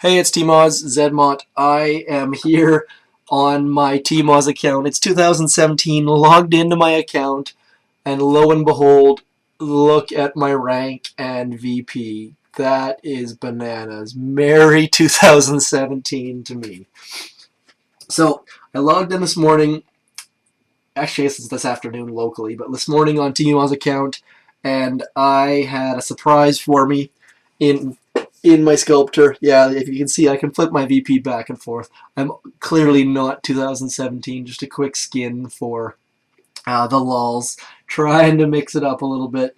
Hey, it's TMoz, Zedmont. I am here on my TMoz account. It's 2017, logged into my account, and lo and behold, look at my rank and VP. That is bananas. Merry 2017 to me. So, I logged in this morning. Actually, this is this afternoon locally, but this morning on TMoz account, and I had a surprise for me in my sculptor. Yeah, if you can see, I can flip my VP back and forth. I'm clearly not 2017, just a quick skin for the lulz, trying to mix it up a little bit.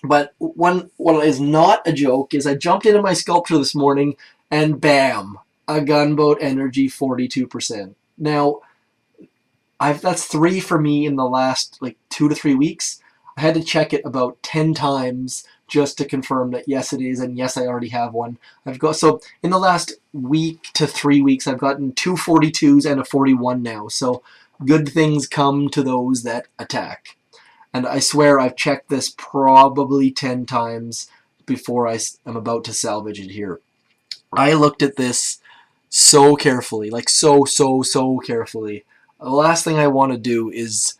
But what is not a joke is I jumped into my sculptor this morning and bam, a gunboat energy 42%. Now, that's 3 for me in the last like 2 to 3 weeks. I had to check it about 10 times just to confirm that yes it is, and yes I already have one. So in the last week to 3 weeks I've gotten 2 42s and a 41 now. So good things come to those that attack. And I swear I've checked this probably 10 times before I'm about to salvage it here. I looked at this so carefully, like so carefully. The last thing I want to do is,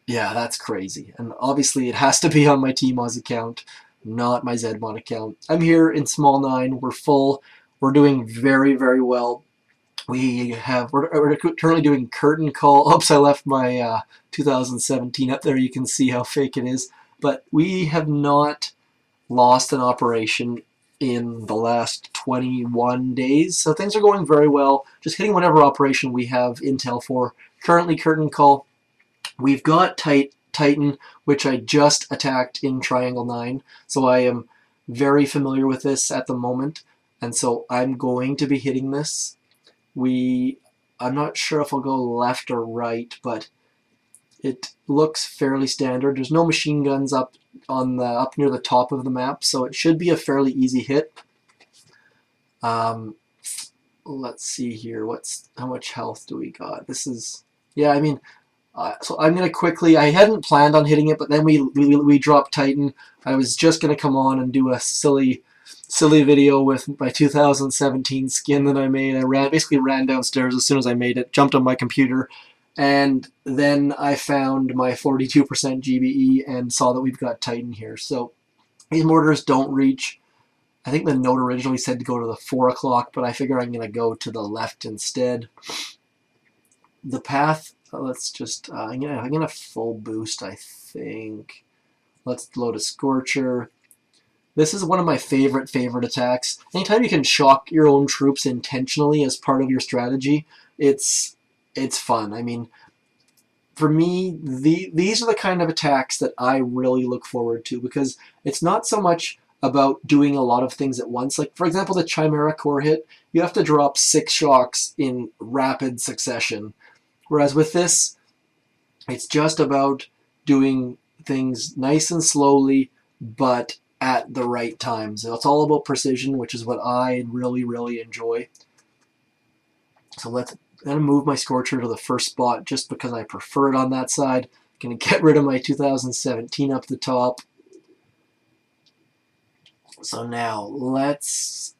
yeah, that's crazy. And obviously it has to be on my TMoz account, not my Zedmon account. I'm here in small 9. We're full. We're doing very well. We're currently doing curtain call. Oops, I left my 2017 up there. You can see how fake it is. But we have not lost an operation in the last 21 days. So things are going very well. Just hitting whatever operation we have intel for. Currently curtain call. We've got Titan, which I just attacked in Triangle 9. So I am very familiar with this at the moment. And so I'm going to be hitting this. I'm not sure if I'll go left or right, but it looks fairly standard. There's no machine guns up near the top of the map, so it should be a fairly easy hit. Let's see here. How much health do we got? This is, yeah, I mean, so I'm gonna quickly. I hadn't planned on hitting it, but then we dropped Titan. I was just gonna come on and do a silly video with my 2017 skin that I made. I basically ran downstairs as soon as I made it, jumped on my computer, and then I found my 42% GBE and saw that we've got Titan here. So these mortars don't reach. I think the note originally said to go to the 4 o'clock, but I figure I'm going to go to the left instead. The path, let's just, I'm gonna full boost, I think. Let's load a Scorcher. This is one of my favorite attacks. Anytime you can shock your own troops intentionally as part of your strategy, it's fun. I mean, for me, these are the kind of attacks that I really look forward to, because it's not so much about doing a lot of things at once. Like, for example, the Chimera core hit, you have to drop 6 shocks in rapid succession. Whereas with this, it's just about doing things nice and slowly, but at the right times. So it's all about precision, which is what I really enjoy. So I'm gonna move my Scorcher to the first spot just because I prefer it on that side. I'm gonna get rid of my 2017 up the top. So now let's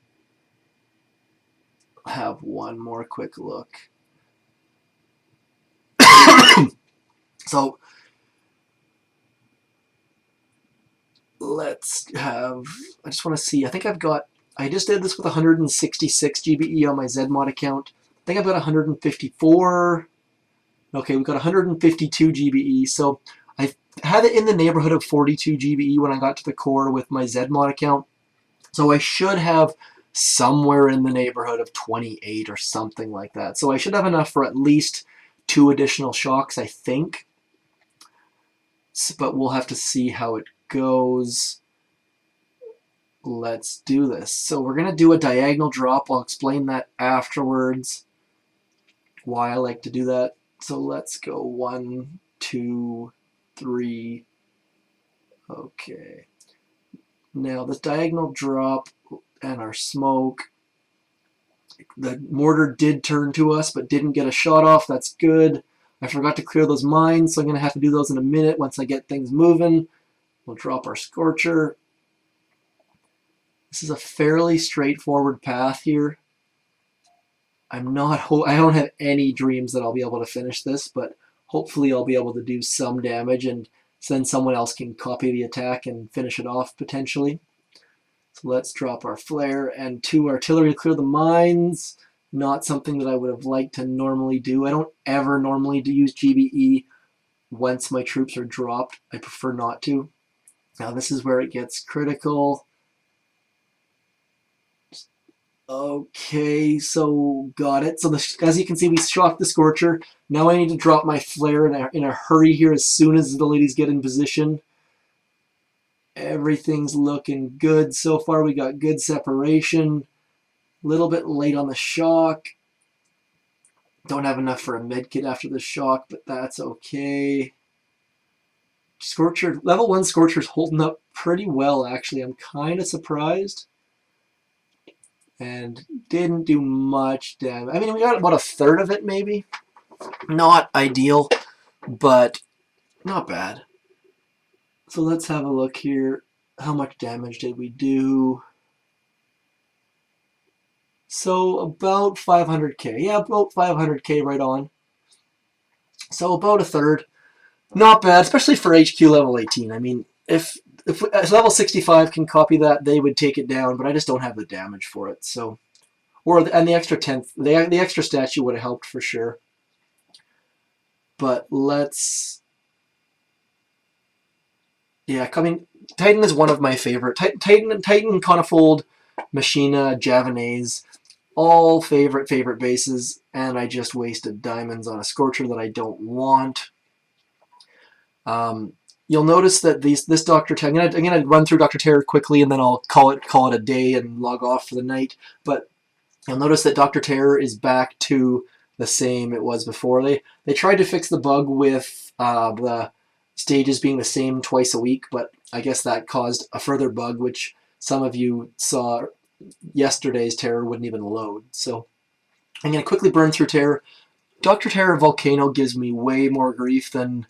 have one more quick look. So let's have, I just want to see, I just did this with 166 GBE on my Zedmod account. I think I've got 154. Okay, we've got 152 GBE. So I had it in the neighborhood of 42 GBE when I got to the core with my Zedmod account. So I should have somewhere in the neighborhood of 28 or something like that. So I should have enough for at least 2 additional shocks, I think. But we'll have to see how it goes. Let's do this. So we're going to do a diagonal drop. I'll explain that afterwards, why I like to do that. So let's go 1, 2, 3. Okay. Now this diagonal drop and our smoke. The mortar did turn to us, but didn't get a shot off. That's good. I forgot to clear those mines, so I'm going to have to do those in a minute once I get things moving. We'll drop our Scorcher. This is a fairly straightforward path here. I don't have any dreams that I'll be able to finish this, but hopefully I'll be able to do some damage, and then someone else can copy the attack and finish it off potentially. So let's drop our flare and 2 artillery to clear the mines. Not something that I would have liked to normally do. I don't ever normally use GBE once my troops are dropped. I prefer not to. Now this is where it gets critical. Okay, so got it. So as you can see, we shocked the Scorcher. Now I need to drop my flare in a hurry here as soon as the ladies get in position. Everything's looking good so far. We got good separation. A little bit late on the shock. Don't have enough for a medkit after the shock, but that's okay. Scorcher, level 1 Scorcher's holding up pretty well, actually. I'm kind of surprised. And didn't do much damage. I mean, we got about a third of it, maybe. Not ideal, but not bad. So let's have a look here. How much damage did we do? So about 500k. Yeah, about 500k right on. So about a third. Not bad, especially for HQ level 18. I mean, if level 65 can copy that, they would take it down, but I just don't have the damage for it. So, and the extra 10th, the extra statue would have helped for sure. But let's, yeah, Titan is one of my favorite. Titan, Conifold, Machina, Javanese, all favorite bases, and I just wasted diamonds on a Scorcher that I don't want. You'll notice that this Dr. Terror, I'm gonna run through Dr. Terror quickly, and then I'll call it a day and log off for the night. But you'll notice that Dr. Terror is back to the same it was before. They tried to fix the bug with the stages being the same twice a week, but I guess that caused a further bug, which some of you saw yesterday's Terror wouldn't even load. So I'm gonna quickly burn through Terror. Dr. Terror Volcano gives me way more grief than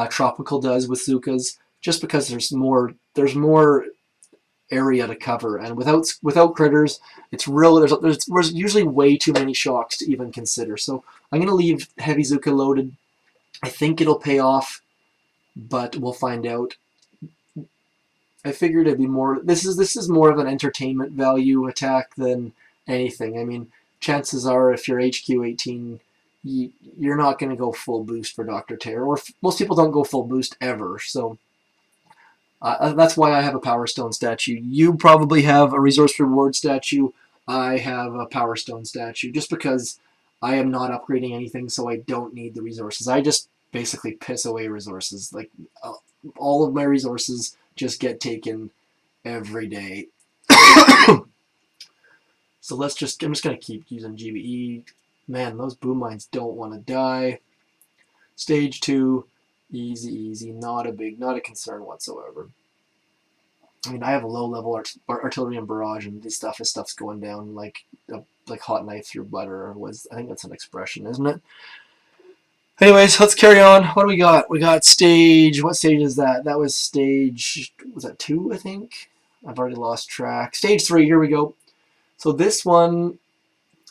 Tropical does with Zukas, just because there's more area to cover, and without critters, it's real. There's usually way too many shocks to even consider. So I'm gonna leave Heavy Zuka loaded. I think it'll pay off, but we'll find out. I figured it'd be more. This is more of an entertainment value attack than anything. I mean, chances are if you're HQ 18. You're not going to go full boost for Dr. Terror, or most people don't go full boost ever, so that's why I have a Power Stone statue. You probably have a Resource Reward statue. I have a Power Stone statue, just because I am not upgrading anything, so I don't need the resources. I just basically piss away resources. Like, all of my resources just get taken every day. So I'm just going to keep using GBE. Man, those boom mines don't want to die. Stage 2, easy, not a concern whatsoever. I mean, I have a low-level artillery and barrage, and this stuff's going down like hot knife through butter. I think that's an expression, isn't it? Anyways, let's carry on. What do we got? We got stage. What stage is that? That was stage. Was that 2? I think I've already lost track. Stage 3. Here we go. So this one,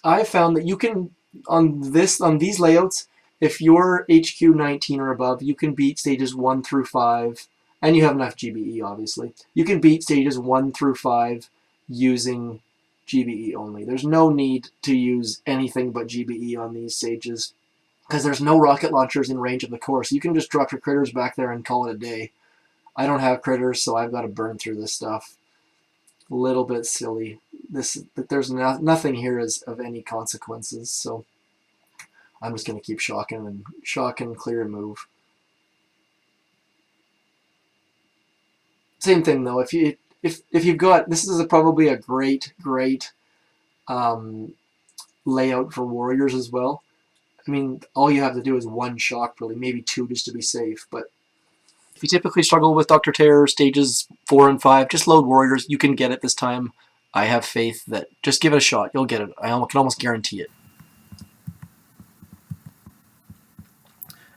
I found that you can on these layouts, if you're HQ 19 or above, you can beat stages 1 through 5, and you have enough GBE, obviously. You can beat stages 1 through 5 using GBE only. There's no need to use anything but GBE on these stages, because there's no rocket launchers in range of the course. You can just drop your critters back there and call it a day. I don't have critters, so I've got to burn through this stuff. A little bit silly. There's nothing here is of any consequences, so I'm just going to keep shocking, clear, and move. Same thing though. If you've got, this is probably a great layout for warriors as well. I mean, all you have to do is 1 shock, really, maybe 2 just to be safe. But if you typically struggle with Dr. Terror stages 4 and 5, just load warriors. You can get it this time. I have faith that just give it a shot. You'll get it. I can almost guarantee it.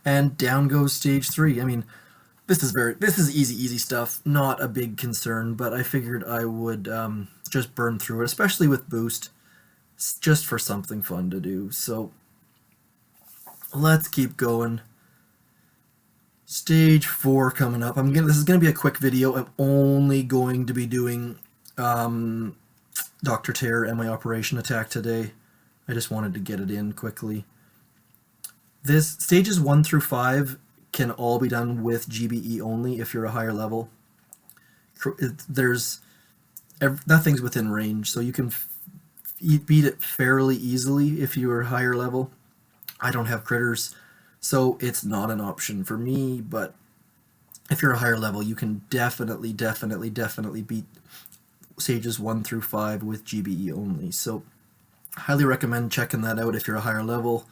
And down goes stage 3. I mean, this is easy stuff. Not a big concern, but I figured I would just burn through it, especially with boost, just for something fun to do. So let's keep going. Stage 4 coming up. This is gonna be a quick video. I'm only going to be doing Dr. Terror and my Operation Attack today. I just wanted to get it in quickly. This stages 1 through 5 can all be done with GBE only if you're a higher level. Nothing's within range, so you can beat it fairly easily if you are higher level. I don't have critters, so it's not an option for me, but if you're a higher level, you can definitely beat stages 1 through 5 with GBE only. So highly recommend checking that out if you're a higher level.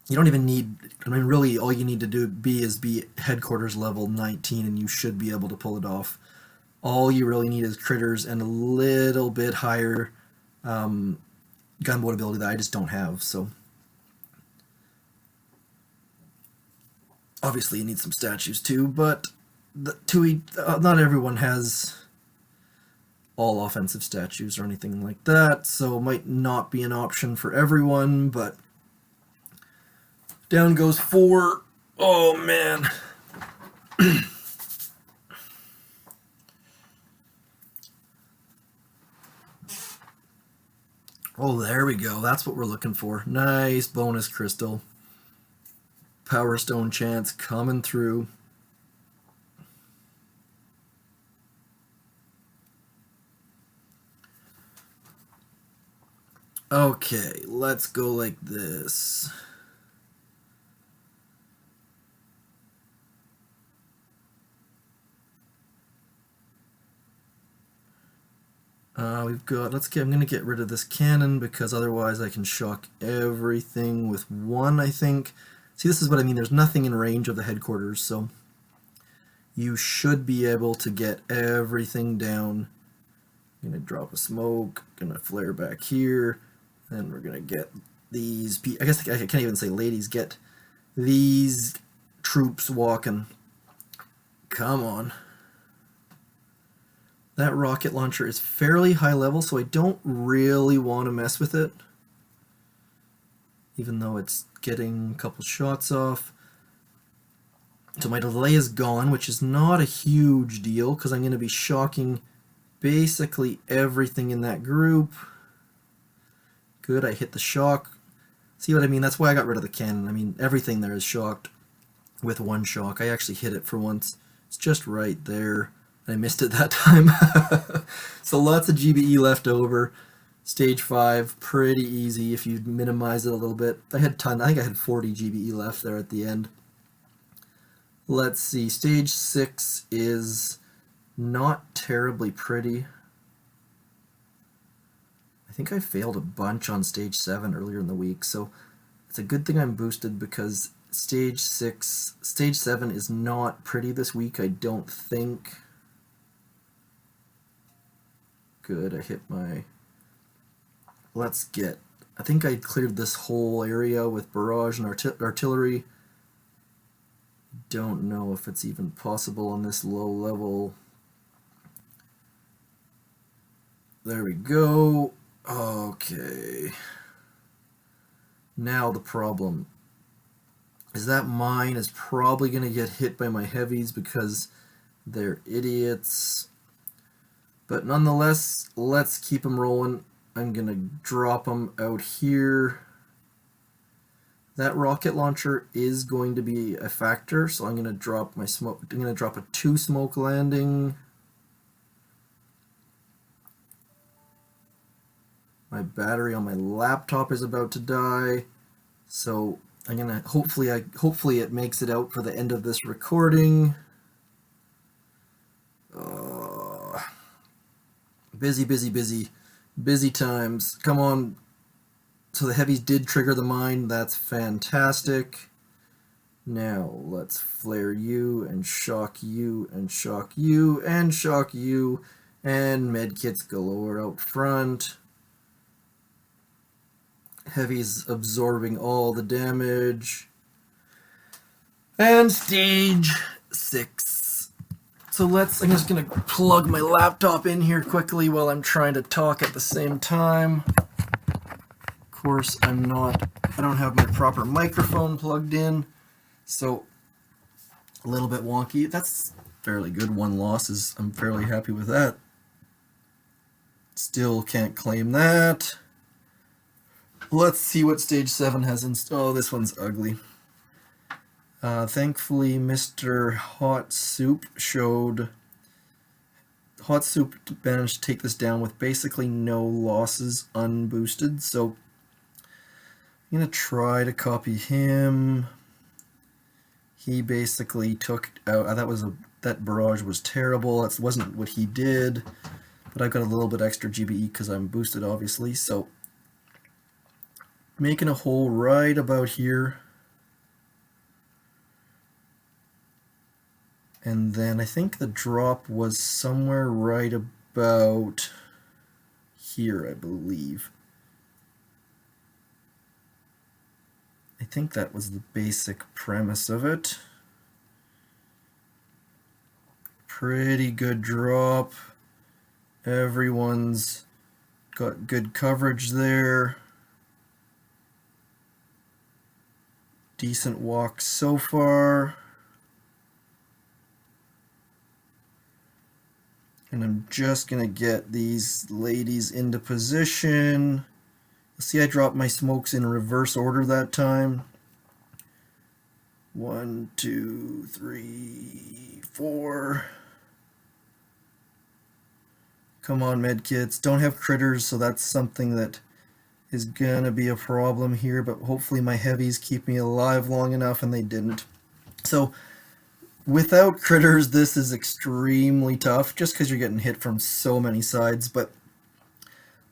You don't even need, really all you need to be headquarters level 19 and you should be able to pull it off. All you really need is critters and a little bit higher gunboat ability that I just don't have. So obviously you need some statues too, but not everyone has all offensive statues or anything like that, so it might not be an option for everyone, but down goes 4. Oh man. Oh, there we go. That's what we're looking for. Nice bonus crystal. Power Stone chance coming through. Okay, let's go like this. I'm going to get rid of this cannon because otherwise I can shock everything with one, I think. See, this is what I mean. There's nothing in range of the headquarters, so you should be able to get everything down. I'm going to drop a smoke, going to flare back here, and we're going to get these, I guess I can't even say ladies, get these troops walking. Come on. That rocket launcher is fairly high level, so I don't really want to mess with it. Even though it's getting a couple shots off. So my delay is gone, which is not a huge deal, because I'm going to be shocking basically everything in that group. Good, I hit the shock. See what I mean? That's why I got rid of the cannon. I mean, everything there is shocked with one shock. I actually hit it for once. It's just right there. I missed it that time. So lots of GBE left over. Stage 5, pretty easy if you minimize it a little bit. I think I had 40 GBE left there at the end. Let's see, stage 6 is not terribly pretty. I think I failed a bunch on stage 7 earlier in the week, so it's a good thing I'm boosted because stage 7 is not pretty this week, I don't think. Good, I hit my... I think I cleared this whole area with barrage and artillery. Don't know if it's even possible on this low level. There we go. Okay. Now the problem is that mine is probably going to get hit by my heavies because they're idiots. But nonetheless, let's keep them rolling. I'm going to drop them out here. That rocket launcher is going to be a factor, so I'm going to drop my smoke. I'm going to drop a 2 smoke landing. My battery on my laptop is about to die, so I'm going to hopefully it makes it out for the end of this recording. Busy times. Come on. So the heavies did trigger the mine. That's fantastic. Now let's flare you and shock you and shock you and shock you, and medkits galore out front. Heavies absorbing all the damage. And stage 6. I'm just gonna plug my laptop in here quickly while I'm trying to talk at the same time. Of course, I don't have my proper microphone plugged in, so a little bit wonky. That's fairly good. One loss I'm fairly happy with that. Still can't claim that. Let's see what stage 7 has oh, this one's ugly. Thankfully, Mr. Hot Soup managed to take this down with basically no losses unboosted, so I'm going to try to copy him. He basically took out, that barrage was terrible. That wasn't what he did, but I've got a little bit extra GBE because I'm boosted, obviously, so making a hole right about here. And then I think the drop was somewhere right about here, I believe. I think that was the basic premise of it. Pretty good drop. Everyone's got good coverage there. Decent walk so far. And I'm just going to get these ladies into position. See, I dropped my smokes in reverse order that time. 1, 2, 3, 4. Come on, medkits. Don't have critters, so that's something that is going to be a problem here, but hopefully my heavies keep me alive long enough, and they didn't. So without critters, this is extremely tough, just because you're getting hit from so many sides, but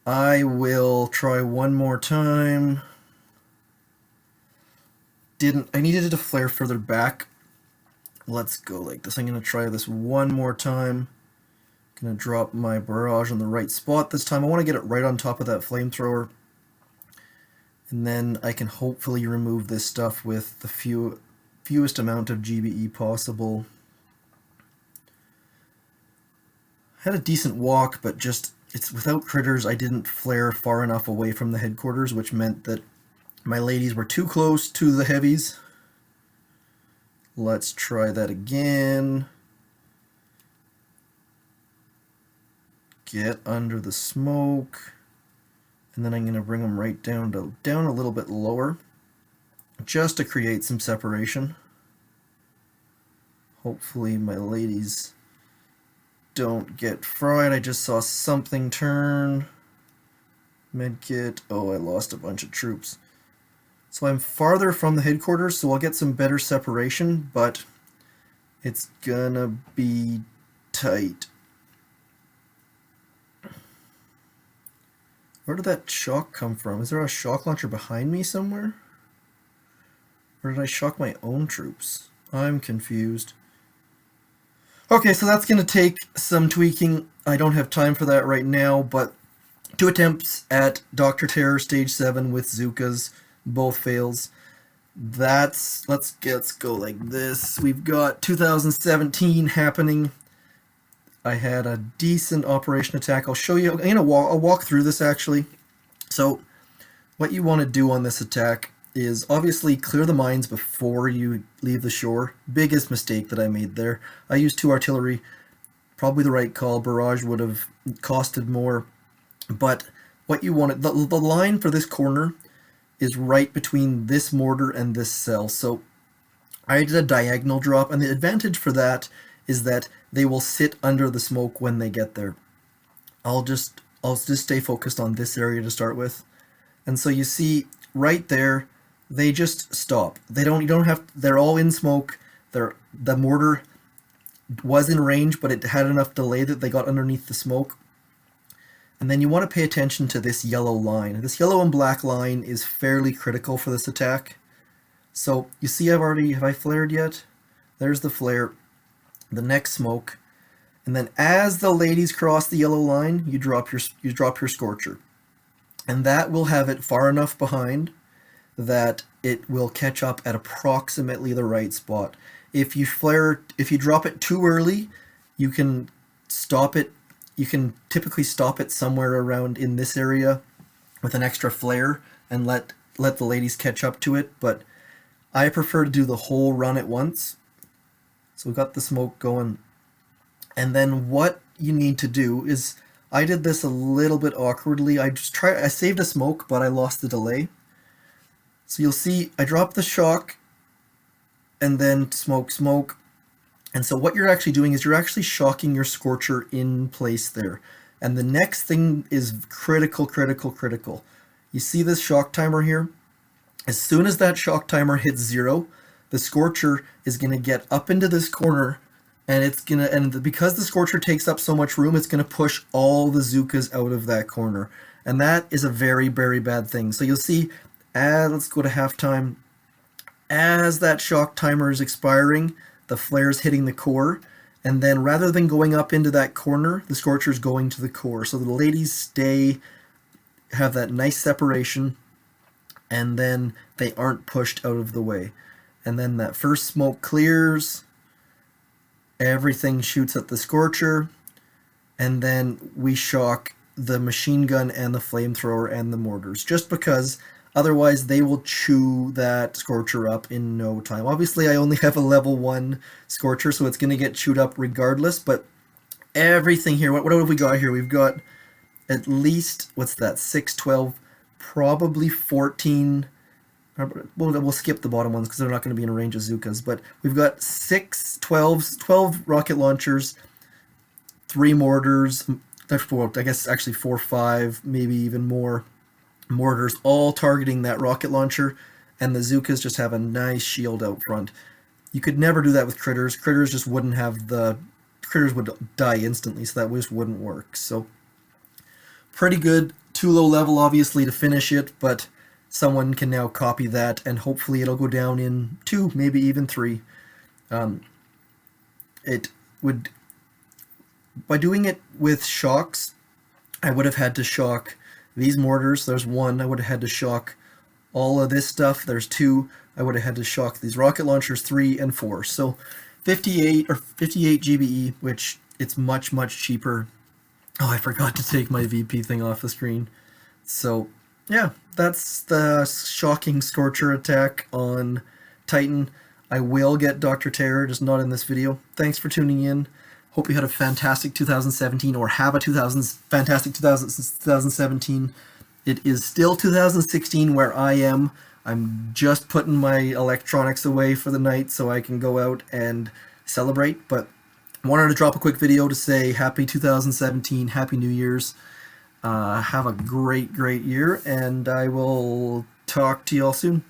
I will try one more time. I needed it to flare further back. Let's go like this. I'm going to try this one more time. I'm going to drop my barrage on the right spot this time. I want to get it right on top of that flamethrower. And then I can hopefully remove this stuff with the fewest amount of GBE possible. I had a decent walk, but it's without critters. I didn't flare far enough away from the headquarters, which meant that my ladies were too close to the heavies. Let's try that again. Get under the smoke. And then I'm going to bring them right down a little bit lower, just to create some separation. Hopefully my ladies don't get fried. I just saw something turn. Medkit. Oh, I lost a bunch of troops. So I'm farther from the headquarters, so I'll get some better separation, but it's gonna be tight. Where did that shock come from? Is there a shock launcher behind me somewhere? Or did I shock my own troops? I'm confused. Okay, so that's going to take some tweaking. I don't have time for that right now, but 2 attempts at Dr. Terror Stage 7 with Zukas, both fails. Let's go like this. We've got 2017 happening. I had a decent operation attack. I'll show you. I'll walk through this actually. So what you want to do on this attack is obviously clear the mines before you leave the shore. Biggest mistake that I made there. I used 2 artillery. Probably the right call. Barrage would have costed more. But what you want, the line for this corner is right between this mortar and this cell. So I did a diagonal drop, and the advantage for that is that they will sit under the smoke when they get there. I'll just stay focused on this area to start with. And so you see right there, they just stop. They're all in smoke. The mortar was in range, but it had enough delay that they got underneath the smoke. And then you want to pay attention to this yellow line. This yellow and black line is fairly critical for this attack. So you see have I flared yet? There's the flare. The next smoke, and then as the ladies cross the yellow line, you drop your scorcher, and that will have it far enough behind that it will catch up at approximately the right spot. If you drop it too early, you can stop it. You can typically stop it somewhere around in this area with an extra flare and let the ladies catch up to it, but I prefer to do the whole run at once. So we got the smoke going. And then what you need to do is, I did this a little bit awkwardly. I saved a smoke, but I lost the delay. So you'll see I drop the shock and then smoke, smoke. And so what you're actually doing is you're actually shocking your scorcher in place there. And the next thing is critical, critical, critical. You see this shock timer here? As soon as that shock timer hits 0, the scorcher is going to get up into this corner, and because the scorcher takes up so much room, it's going to push all the Zukas out of that corner. And that is a very, very bad thing. So you'll see, let's go to halftime. As that shock timer is expiring, the flare is hitting the core, and then rather than going up into that corner, the scorcher is going to the core. So the ladies have that nice separation, and then they aren't pushed out of the way. And then that first smoke clears, everything shoots at the scorcher, and then we shock the machine gun and the flamethrower and the mortars, just because otherwise they will chew that scorcher up in no time. Obviously I only have a level 1 scorcher, so it's going to get chewed up regardless, but everything here, what have we got here? We've got at least, what's that, 6, 12, probably 14, we'll skip the bottom ones because they're not going to be in range of Zukas, but we've got 12 rocket launchers, 3 mortars, I guess actually 4, 5, maybe even more mortars, all targeting that rocket launcher, and the Zukas just have a nice shield out front. You could never do that with critters. Critters just wouldn't have critters would die instantly, so that just wouldn't work. So pretty good. Too low level, obviously, to finish it, but someone can now copy that, and hopefully it'll go down in 2, maybe even 3. By doing it with shocks, I would have had to shock these mortars. There's 1. I would have had to shock all of this stuff. There's 2. I would have had to shock these rocket launchers, 3 and 4. So 58 GBE, which it's much, much cheaper. Oh, I forgot to take my VP thing off the screen. So yeah, that's the shocking Scorcher attack on Titan. I will get Dr. Terror, just not in this video. Thanks for tuning in. Hope you had a fantastic 2017, or have a fantastic 2017. It is still 2016 where I am. I'm just putting my electronics away for the night so I can go out and celebrate, but I wanted to drop a quick video to say happy 2017, happy New Year's. Have a great, great year, and I will talk to you all soon.